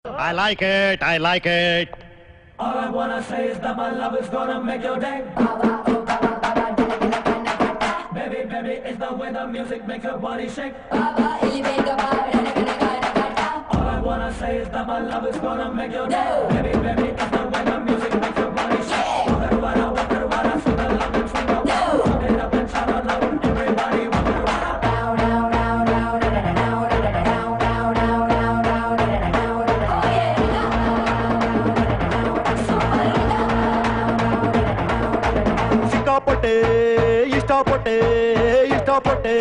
I like it, I like it. All I wanna say is that my love is gonna make your day. Baby, baby, it's the way the music makes your body shake. All I wanna say is that my love is gonna make your day. Baby, baby, it's the way the music makes your body shake. So the love and swing up. Pump it up and shout out loud. Everybody walk it around. ಸಿಕ್ಕಾಪಟ್ಟೆ ಇಷ್ಟಪಟ್ಟೆ ಇಷ್ಟಪಟ್ಟೆ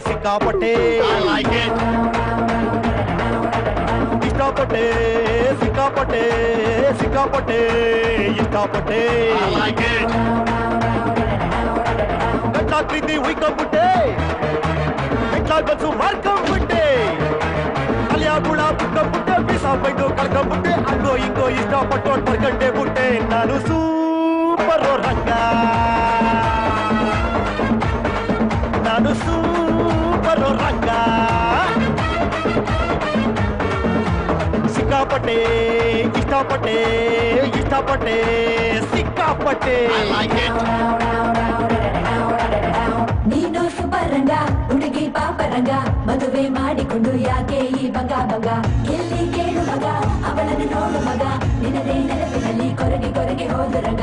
ಸಿಕ್ಕಾಪಟ್ಟೆ I like it. ಇಷ್ಟಪಟ್ಟೆ ಸಿಕ್ಕಾಪಟ್ಟೆ ಸಿಕ್ಕಾಪಟ್ಟೆ ಇಷ್ಟಪಟ್ಟೆ I like it. ಗಂಟಾ ಪ್ರೀತಿ ಉಯ್ಕೊಂಡ್ಬಿಟ್ಟೆ ಗಂಟಾ ಬಸ್ಸು ಮಾರ್ಕೊಂಡ್ಬಿಟ್ಟೆ ಅಲಿಯ ಗುಳ ಬಿಟ್ಕೊಂಡ್ಬಿಟ್ಟೆ ಬೀಸ ಬೈದು ಕಳ್ಕೊಂಡ್ಬಿಟ್ಟೆ ಹಂಗೋ ಹಿಂಗೋ ಇಷ್ಟಪಟ್ಟು ಬರ್ಕಂಡೆ ಬಿಟ್ಟೆ ನಾನು ಸೂಪರ್ ರಂಗ ನಾನು ಸೂಪರ್ ರಂಗ ಸಿಕ್ಕಾಪಟ್ಟೆ ಇಷ್ಟಪಟ್ಟೆ ಇಷ್ಟಪಟ್ಟೆ ಸಿಕ್ಕಾಪಟ್ಟೆ I like it. ನೀನು ಸೂಪರ್ ರಂಗ ಹುಡುಗಿ ಪಾಪರಂಗ ಮದುವೆ ಮಾಡಿಕೊಂಡು ಯಾಕೆ ಈ ಬಂಗ ಬಂಗ ಎಲ್ಲಿ ಕೇಳು ಮಗ ಅವಳನ್ನು ನೋಡು ಮಗ ನಿನ್ನದೇ ನೆನಪಿನಲ್ಲಿ ಕೊರಗಿ ಕೊರಗಿ ಹೋದ ರಂಗ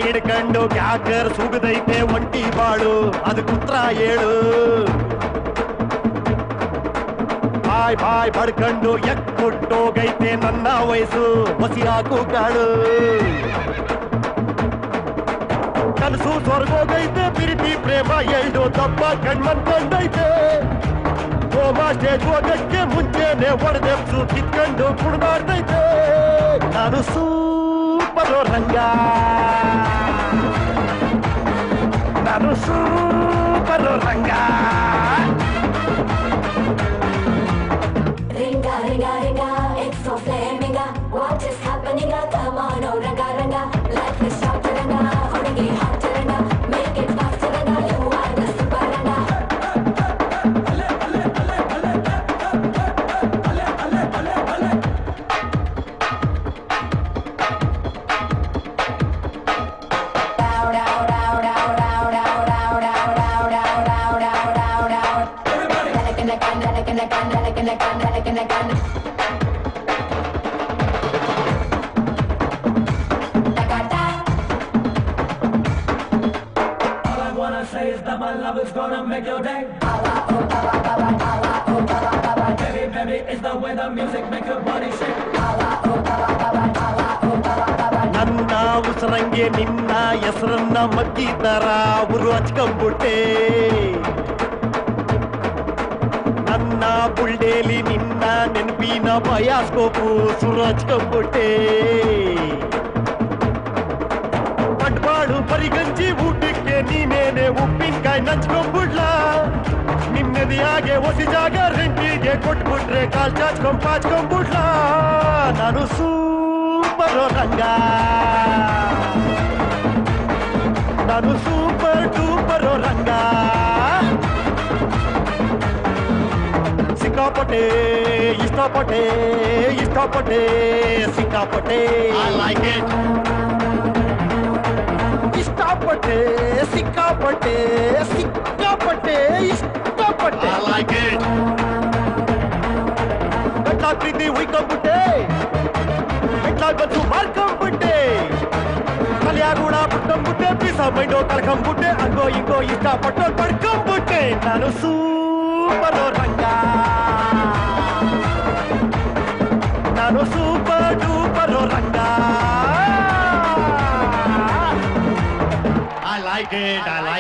ಹಿಡ್ಕೊಂಡು ಕ್ಯಾಕರ್ ಸುಗದೈತೆ ಒಂಟಿ ಬಾಳು ಅದು ಕುತ್ರ ಏಳು ಬಾಯ್ ಬಾಯ್ ಬಡ್ಕೊಂಡು ಎಕ್ಕೊಟ್ಟೋಗೈತೆ ನನ್ನ ವಯಸ್ಸು ಬಸಿ ಹಾಕು ಕಾಳು ಕನಸು ಸ್ವರ್ಗೋಗೈತೆ ಪ್ರೀತಿ ಪ್ರೇಮ ಎಳ್ದು ತಪ್ಪ ಕಣ್ಮನ್ಕೊಂಡೈತೆ ಹೋಮ ಸ್ಟೇಜ್ ಹೋಗಕ್ಕೆ ಮುಂಚೆನೆ ಹೊಡೆದೆಪ್ಸು ಕಿತ್ಕೊಂಡು ಕುಡ್ದಾಡ್ತೈತೆ ನಾನು ಸೂಪರ್ ರಂಗ ನಾನು super Ranga ring a ring a ring a it's so flaming what is happening come on oh ranga ranga life is short ranga ಹುಡುಗಿ hot ranga make it fast ranga you are the super ranga All I wanna say is that my love is gonna make your day. Baby, baby, it's the way the music makes your body shake. ನನ್ನ ಉಸರಂಗೆ ನಿನ್ನ ಹೆಸರನ್ನ ಮಗ್ಗಿತರ ಅವರು ಹಚ್ಕೊಂಡ್ಬಿಟ್ಟೆ ನನ್ನ ಬುಲ್ಡೇಲಿ ನಿನ್ನ ನೆನಪಿನ ಬಯಾಸ್ಕೋಪು ಸುರು ಹಚ್ಕೊಂಡ್ಬಿಟ್ಟೆ ಬಂಟ್ವಾಳು ಪರಿಗಂಜಿ ಊಟಕ್ಕೆ ನೀನೇನೆ ಉಪ್ಪಿನಕಾಯಿ ನಂಚ್ಕೊಂಡ್ಬಿಡ್ಲ ನಿನ್ನದಿಯಾಗೆ ಹೊಸಿ ಜಾಗ ರೆಂಟಿಗೆ ಕೊಟ್ಬಿಟ್ರೆ ಕಾಲ್ ಚಾಚ್ಕೊಂಡ್ಬಿಡ್ಲ ನಾನು ಸೂಪರ್ ರಂಗ ನಾನು ಸೂಪರ್ ಡೂಪರ್ ರಂಗ ಸಿಕ್ಕಾಪಟ್ಟೆ ಇಷ್ಟಪಟ್ಟೆ ಇಷ್ಟಪಟ್ಟೆ ಸಿಕ್ಕಾಪಟ್ಟೆ I like it. ಇಷ್ಟಪಟ್ಟೆ ಸಿಕ್ಕಾಪಟ್ಟೆ ಸಿಕ್ಕಾಪಟ್ಟೆ ಇಷ್ಟಪಟ್ಟೆ I like it. ಗಂಟಾ ಪ್ರೀತಿ ಉಯ್ಕೊಂಡ್ಬಿಟ್ಟೆ ಗಂಟಾ ಬಸ್ಸು ಮಾರ್ಕೊಂಡ್ಬಿಟ್ಟೆ ಕಲಿಯ ಗುಣ ಬಿಟ್ಕೊಂಡ್ಬಿಟ್ಟೆ ಬೀಸ ಮೈಂಡೋ ಕಳ್ಕೊಂಡ್ಬಿಟ್ಟೆ ಹಂಗೋ ಹಿಂಗೋ ಇಷ್ಟಪಟ್ಟು ಪಡ್ಕೊಂಡ್ಬಿಟ್ಟೆ ನಾನು ಸೂಪರ್ ರಂಗ ನಾನು super duper Ranga I like it, I like